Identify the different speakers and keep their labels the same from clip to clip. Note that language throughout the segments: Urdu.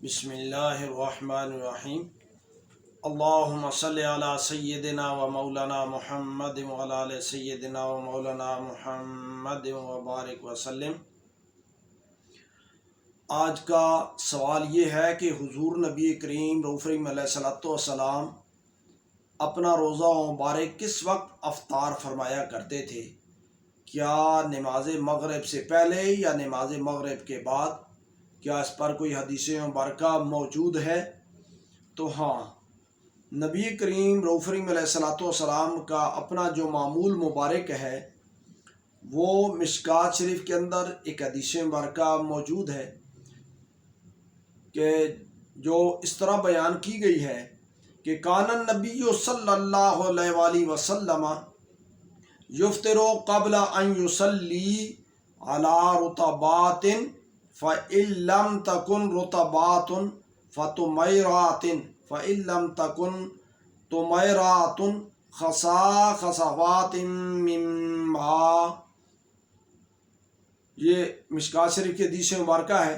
Speaker 1: بسم اللہ الرحمن الرحیم۔ اللہم صلی علی سیدنا و مولانا محمد وعلی آل سیدنا و مولانا محمد وبارک وسلم۔ آج کا سوال یہ ہے کہ حضور نبی کریم رؤوف رحیم علیہ السلام اپنا روزہ مبارک کس وقت افطار فرمایا کرتے تھے؟ کیا نماز مغرب سے پہلے یا نماز مغرب کے بعد؟ کیا اس پر کوئی حدیث مبارکہ موجود ہے؟ تو ہاں، نبی کریم رؤوف رحیم علیہ السلام کا اپنا جو معمول مبارک ہے وہ مشکات شریف کے اندر ایک حدیث مبارکہ موجود ہے کہ جو اس طرح بیان کی گئی ہے کہ کان النبی صلی اللہ علیہ وآلہ وسلم یفطر قبل ان یصلی علی رطبات فإن لم تكن رطبات فتميرات فإن لم تكن تميرات خصفات من ماء۔ یہ مشکات شریف کی حدیث مبارکہ ہے۔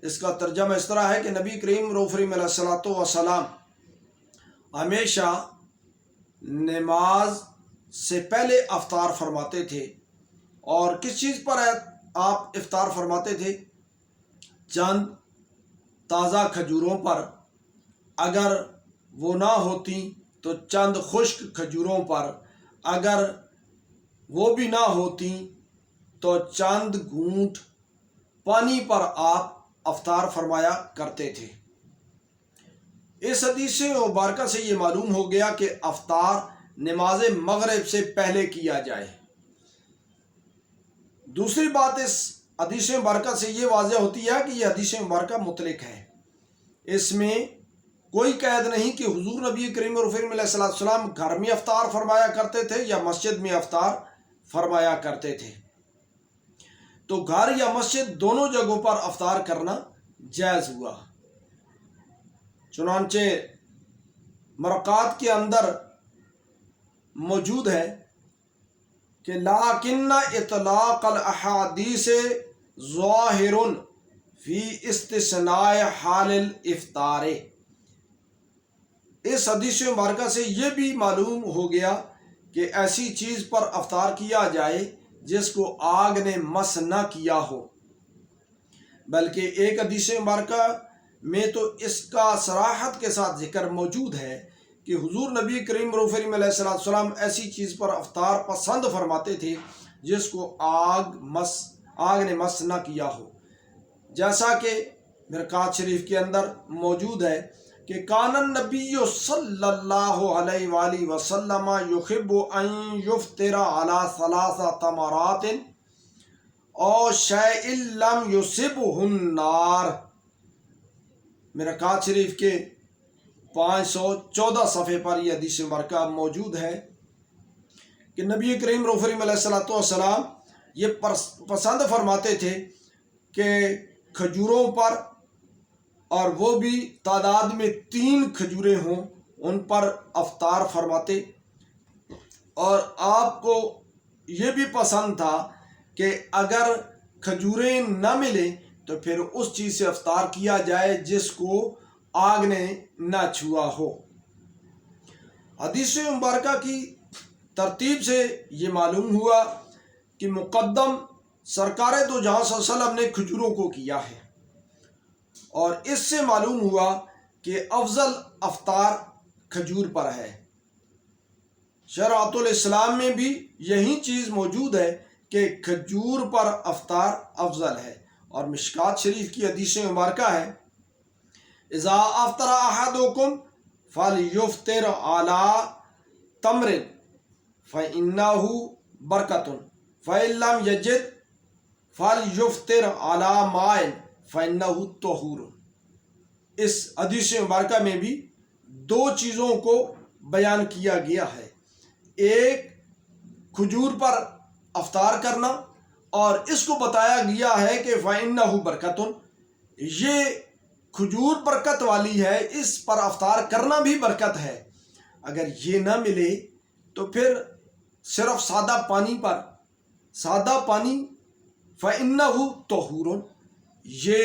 Speaker 1: اس کا ترجمہ اس طرح ہے کہ نبی کریم رؤوف رحیم علیہ السلام ہمیشہ نماز سے پہلے افطار فرماتے تھے۔ اور کس چیز پر آپ افطار فرماتے تھے؟ چند تازہ کھجوروں پر، اگر وہ نہ ہوتی تو چند خشک کھجوروں پر، اگر وہ بھی نہ ہوتی تو چند گھونٹ پانی پر آپ افطار فرمایا کرتے تھے۔ اس حدیث مبارکہ سے یہ معلوم ہو گیا کہ افطار نماز مغرب سے پہلے کیا جائے۔ دوسری بات اس حدیث مبارکہ سے یہ واضح ہوتی ہے کہ یہ حدیث مبارکہ مطلق ہے۔ اس میں کوئی قید نہیں کہ حضور نبی کریم رؤوف رحیم علیہ السلام گھر میں افطار فرمایا کرتے تھے یا مسجد میں افطار فرمایا کرتے تھے۔ تو گھر یا مسجد دونوں جگہوں پر افطار کرنا جائز ہوا۔ چنانچہ مرقات کے اندر موجود ہے کہ لیکن اطلاق الاحادیث ظاہر فی استثناء حال الافطار۔ اس حدیث مبارکہ سے یہ بھی معلوم ہو گیا کہ ایسی چیز پر افطار کیا جائے جس کو آگ نے مس نہ کیا ہو، بلکہ ایک حدیث مبارکہ میں تو اس کا صراحت کے ساتھ ذکر موجود ہے کہ حضور نبی کریم رؤوف رحیم علیہ السلام ایسی چیز پر افطار پسند فرماتے تھے جس کو آگ نے مس نہ کیا ہو، جیسا کہ مرقات شریف کے اندر موجود ہے کہ کان النبی صلی اللہ علیہ وآلہ وسلم یحب ان یفطر علی ثلاث تمرات او شیء لم یصبہ النار۔ مرقات شریف کے 514 صفحے پر یہ حدیث مبارکہ موجود ہے کہ نبی کریم رؤوف رحیم علیہ السلام یہ پسند فرماتے تھے کہ کھجوروں پر، اور وہ بھی تعداد میں 3 کھجوریں ہوں، ان پر افطار فرماتے۔ اور آپ کو یہ بھی پسند تھا کہ اگر کھجوریں نہ ملیں تو پھر اس چیز سے افطار کیا جائے جس کو آگ نے نہ چھوا ہو۔ حدیث مبارکہ کی ترتیب سے یہ معلوم ہوا کہ مقدم سرکار دو جہاں صلی اللہ علیہ وسلم نے کھجوروں کو کیا ہے، اور اس سے معلوم ہوا کہ افضل افطار کھجور پر ہے۔ شریعت الاسلام میں بھی یہی چیز موجود ہے کہ کھجور پر افطار افضل ہے۔ اور مشکات شریف کی حدیث مبارکہ ہے اذا افطر احدکم فلیفطر علی تمر فانہ برکۃ فإن لم یجد فلیفطر علی ماء فإنہ طہور۔ اس حدیث مبارکہ میں بھی 2 چیزوں کو بیان کیا گیا ہے، ایک کھجور پر افطار کرنا، اور اس کو بتایا گیا ہے کہ فإنہ برکۃ، یہ کھجور برکت والی ہے، اس پر افطار کرنا بھی برکت ہے۔ اگر یہ نہ ملے تو پھر صرف سادہ پانی پر، سادہ پانی فإنہ طہور، یہ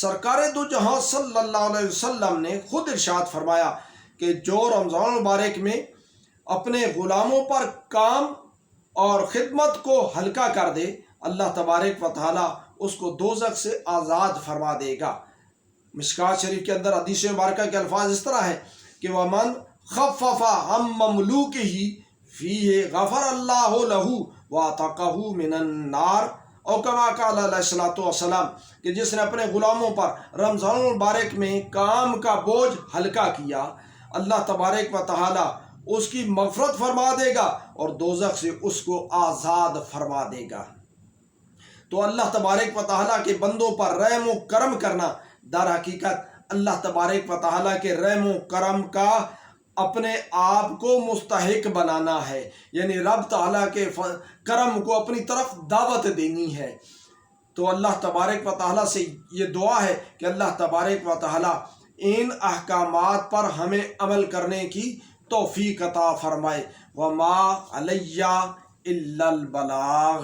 Speaker 1: سرکار دو جہاں صلی اللہ علیہ وسلم نے خود ارشاد فرمایا کہ جو رمضان مبارک میں اپنے غلاموں پر کام اور خدمت کو ہلکا کر دے، اللہ تبارک و تعالیٰ اس کو دوزخ سے آزاد فرما دے گا۔ مشکوٰۃ شریف کے اندر حدیث مبارکہ کے الفاظ اس طرح ہے کہ وَمَنْ خَفَّفَ عَنْ مَمْلُوكِهِ فِيهِ غَفَرَ اللَّهُ لَهُ وَأَعْتَقَهُ مِنَ النَّارِ، اور کما قال علیہ الصلوۃ والسلام کہ جس نے اپنے غلاموں پر رمضان المبارک میں کام کا بوجھ ہلکا کیا، اللہ تبارک و تعالیٰ اس کی مغفرت فرما دے گا اور دوزخ سے اس کو آزاد فرما دے گا۔ تو اللہ تبارک و تعالیٰ کے بندوں پر رحم و کرم کرنا در حقیقت اللہ تبارک و تعالیٰ کے رحم و کرم کا اپنے آپ کو مستحق بنانا ہے، یعنی رب تعالیٰ کے کرم کو اپنی طرف دعوت دینی ہے۔ تو اللہ تبارک و تعالیٰ سے یہ دعا ہے کہ اللہ تبارک و تعالیٰ ان احکامات پر ہمیں عمل کرنے کی توفیق عطا فرمائے۔ وما علیہ الا البلاغ۔